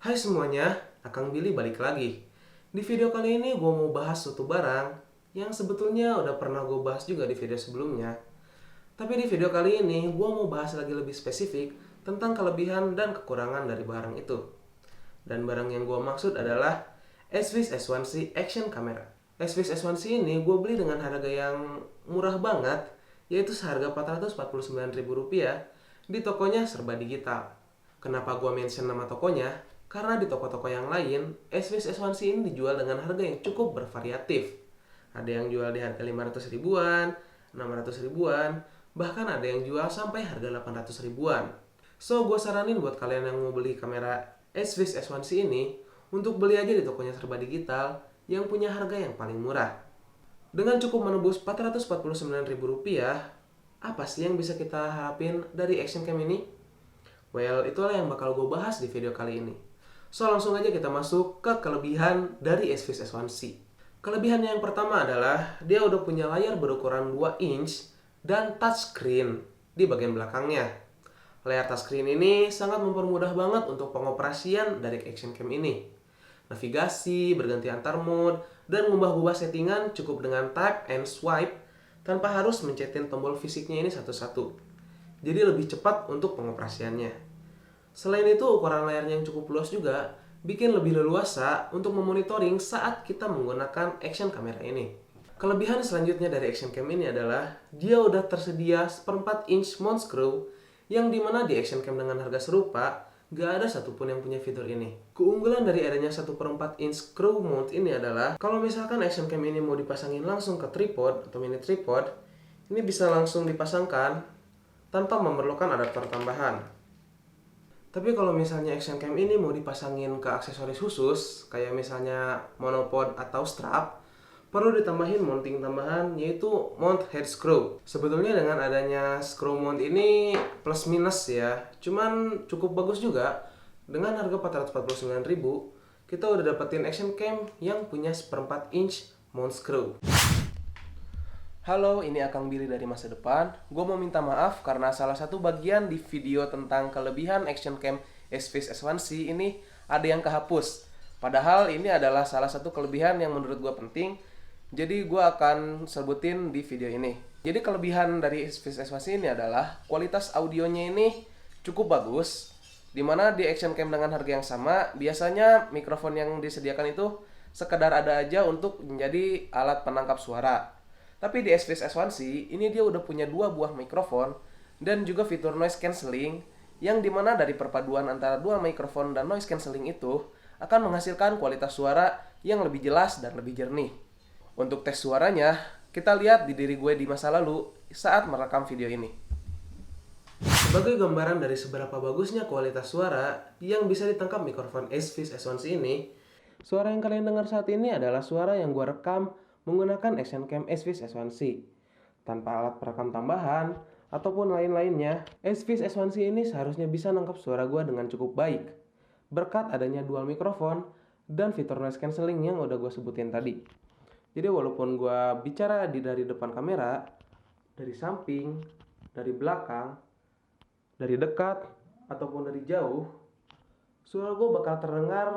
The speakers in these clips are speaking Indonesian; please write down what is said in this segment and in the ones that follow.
Hai semuanya, Akang Billy balik lagi. Di video kali ini gue mau bahas suatu barang yang sebetulnya udah pernah gue bahas juga di video sebelumnya. Tapi di video kali ini gue mau bahas lagi lebih spesifik tentang kelebihan dan kekurangan dari barang itu. Dan barang yang gue maksud adalah SVIS S1C Action Camera. SVIS S1C ini gue beli dengan harga yang murah banget, yaitu seharga Rp449.000 di tokonya Serba Digital. Kenapa gue mention nama tokonya? Karena di toko-toko yang lain, SVIS S1C ini dijual dengan harga yang cukup bervariatif. Ada yang jual di harga 500 ribuan, 600 ribuan, bahkan ada yang jual sampai harga 800 ribuan. So, gue saranin buat kalian yang mau beli kamera SVIS S1C ini untuk beli aja di tokonya Serba Digital yang punya harga yang paling murah. Dengan cukup menebus Rp449.000, apa sih yang bisa kita harapin dari action cam ini? Well, itulah yang bakal gue bahas di video kali ini. So, langsung aja kita masuk ke kelebihan dari SVIS S1C. Kelebihan yang pertama adalah dia udah punya layar berukuran 2 inch dan touchscreen di bagian belakangnya. Layar touchscreen ini sangat mempermudah banget untuk pengoperasian dari action cam ini. Navigasi, berganti antar mode, dan mengubah-ubah settingan cukup dengan tap and swipe tanpa harus mencetin tombol fisiknya ini satu-satu. Jadi lebih cepat untuk pengoperasiannya. Selain itu, ukuran layarnya yang cukup luas juga bikin lebih leluasa untuk memonitoring saat kita menggunakan action kamera ini. Kelebihan selanjutnya dari action cam ini adalah dia udah tersedia 1/4 inch mount screw yang dimana di action cam dengan harga serupa gak ada satupun yang punya fitur ini. Keunggulan dari adanya 1/4 inch screw mount ini adalah kalau misalkan action cam ini mau dipasangin langsung ke tripod atau mini tripod, ini bisa langsung dipasangkan tanpa memerlukan adaptor tambahan. Tapi kalau misalnya action cam ini mau dipasangin ke aksesoris khusus, kayak misalnya monopod atau strap, perlu ditambahin mounting tambahan, yaitu mount head screw. Sebetulnya dengan adanya screw mount ini plus minus ya, cuman cukup bagus juga. Dengan harga Rp449.000, kita udah dapetin action cam yang punya 1/4 inch mount screw. Halo, ini Akang Billy dari masa depan. Gue mau minta maaf karena salah satu bagian di video tentang kelebihan action cam SVIS S1C ini ada yang kehapus. Padahal ini adalah salah satu kelebihan yang menurut gue penting. Jadi gue akan sebutin di video ini. Jadi kelebihan dari SVIS S1C ini adalah kualitas audionya ini cukup bagus. Dimana di action cam dengan harga yang sama, biasanya mikrofon yang disediakan itu sekedar ada aja untuk menjadi alat penangkap suara. Tapi di SVIS S1C, ini dia udah punya 2 buah mikrofon dan juga fitur noise cancelling yang dimana dari perpaduan antara 2 mikrofon dan noise cancelling itu akan menghasilkan kualitas suara yang lebih jelas dan lebih jernih. Untuk tes suaranya, kita lihat di diri gue di masa lalu saat merekam video ini. Sebagai gambaran dari seberapa bagusnya kualitas suara yang bisa ditangkap mikrofon SVIS S1C ini, suara yang kalian dengar saat ini adalah suara yang gue rekam menggunakan action cam SVIS S1C. Tanpa alat perekam tambahan ataupun lain-lainnya, SVIS S1C ini seharusnya bisa nangkap suara gue dengan cukup baik. Berkat adanya dual mikrofon dan fitur noise cancelling yang udah gue sebutin tadi. Jadi walaupun gue bicara dari depan kamera, dari samping, dari belakang, dari dekat, ataupun dari jauh, suara gue bakal terdengar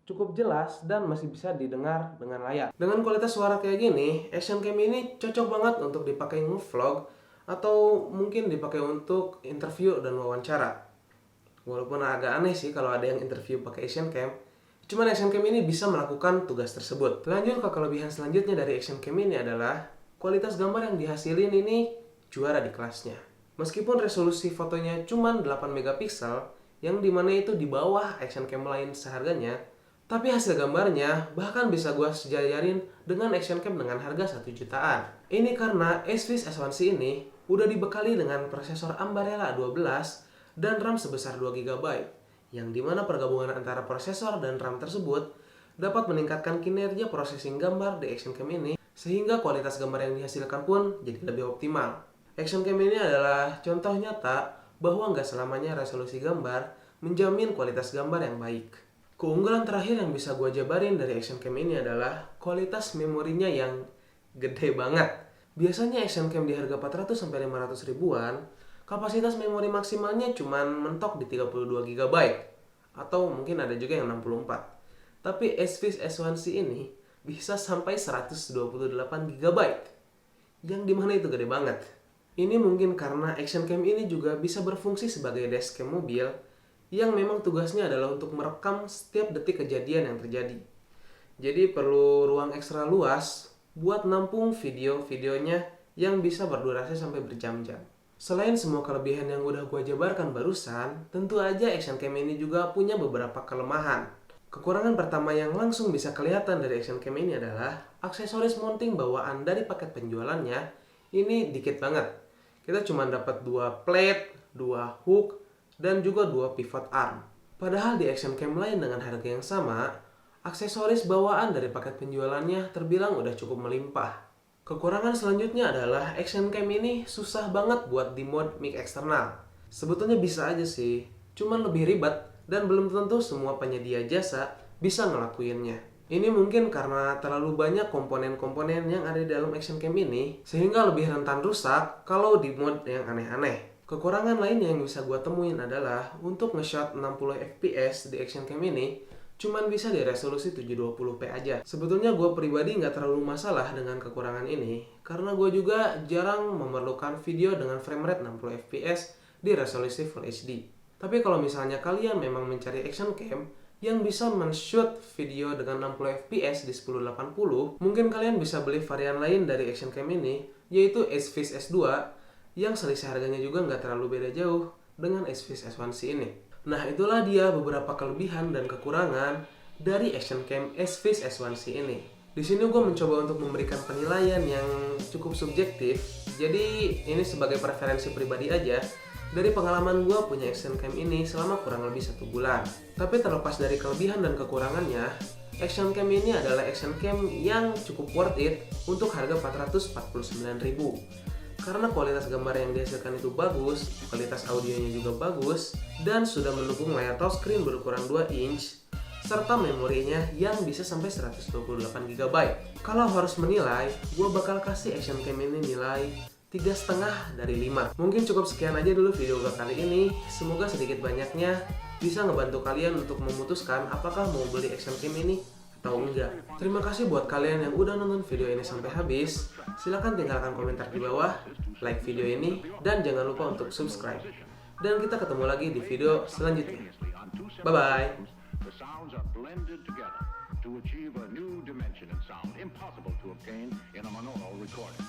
cukup jelas dan masih bisa didengar dengan layak. Dengan kualitas suara kayak gini, action cam ini cocok banget untuk dipakai nge-vlog atau mungkin dipakai untuk interview dan wawancara. Walaupun agak aneh sih kalau ada yang interview pakai action cam, cuman action cam ini bisa melakukan tugas tersebut. Lanjut ke kelebihan selanjutnya dari action cam ini adalah kualitas gambar yang dihasilin ini juara di kelasnya. Meskipun resolusi fotonya cuma 8 megapiksel, yang dimana itu di bawah action cam lain seharganya, tapi hasil gambarnya bahkan bisa gue sejajarin dengan action cam dengan harga 1 jutaan. Ini karena SVIS S1C ini udah dibekali dengan prosesor Ambarella 12 dan RAM sebesar 2 GB, yang dimana pergabungan antara prosesor dan RAM tersebut dapat meningkatkan kinerja processing gambar di action cam ini, sehingga kualitas gambar yang dihasilkan pun jadi lebih optimal. Action cam ini adalah contoh nyata bahwa nggak selamanya resolusi gambar menjamin kualitas gambar yang baik. Keunggulan terakhir yang bisa gue jabarin dari action cam ini adalah kualitas memorinya yang gede banget. Biasanya action cam di harga 400-500 ribuan, kapasitas memori maksimalnya cuma mentok di 32 GB. atau mungkin ada juga yang 64. Tapi SFIX S1C ini bisa sampai 128 GB. Yang dimana itu gede banget. Ini mungkin karena action cam ini juga bisa berfungsi sebagai dashcam mobil yang memang tugasnya adalah untuk merekam setiap detik kejadian yang terjadi. Jadi perlu ruang ekstra luas buat nampung video-videonya yang bisa berdurasi sampai berjam-jam. Selain semua kelebihan yang udah gue jabarkan barusan, tentu aja action cam ini juga punya beberapa kelemahan. Kekurangan pertama yang langsung bisa kelihatan dari action cam ini adalah aksesoris mounting bawaan dari paket penjualannya ini dikit banget. Kita cuma dapat 2 plate, 2 hook, dan juga 2 pivot arm. Padahal di action cam lain dengan harga yang sama, aksesoris bawaan dari paket penjualannya terbilang udah cukup melimpah. Kekurangan selanjutnya adalah action cam ini susah banget buat di mode mic eksternal. Sebetulnya bisa aja sih, cuman lebih ribet dan belum tentu semua penyedia jasa bisa ngelakuinnya. Ini mungkin karena terlalu banyak komponen-komponen yang ada di dalam action cam ini, sehingga lebih rentan rusak kalau di mode yang aneh-aneh. Kekurangan lain yang bisa gue temuin adalah untuk nge-shot 60 fps di action cam ini cuman bisa di resolusi 720p aja. Sebetulnya gue pribadi nggak terlalu masalah dengan kekurangan ini, karena gue juga jarang memerlukan video dengan frame rate 60 fps di resolusi Full HD. Tapi kalau misalnya kalian memang mencari action cam yang bisa men-shoot video dengan 60 fps di 1080, mungkin kalian bisa beli varian lain dari action cam ini, yaitu SFIX S2, yang selisih harganya juga nggak terlalu beda jauh dengan SFIX S1C ini. Nah, itulah dia beberapa kelebihan dan kekurangan dari action cam SFIX S1C ini. Di sini gue mencoba untuk memberikan penilaian yang cukup subjektif, jadi ini sebagai preferensi pribadi aja dari pengalaman gue punya action cam ini selama kurang lebih 1 bulan. Tapi terlepas dari kelebihan dan kekurangannya, action cam ini adalah action cam yang cukup worth it untuk harga 449.000. Karena kualitas gambar yang dihasilkan itu bagus, kualitas audionya juga bagus, dan sudah mendukung layar touchscreen berukuran 2 inch, serta memorinya yang bisa sampai 128 GB. Kalau harus menilai, gue bakal kasih action cam ini nilai 3,5 dari 5. Mungkin cukup sekian aja dulu video gue kali ini. Semoga sedikit banyaknya bisa ngebantu kalian untuk memutuskan apakah mau beli action cam ini atau enggak. Terima kasih buat kalian yang udah nonton video ini sampai habis. Silahkan tinggalkan komentar di bawah, like video ini, dan jangan lupa untuk subscribe. Dan kita ketemu lagi di video selanjutnya. Bye-bye. The sounds are blended together to achieve a new dimension in sound impossible to obtain in a monaural recording.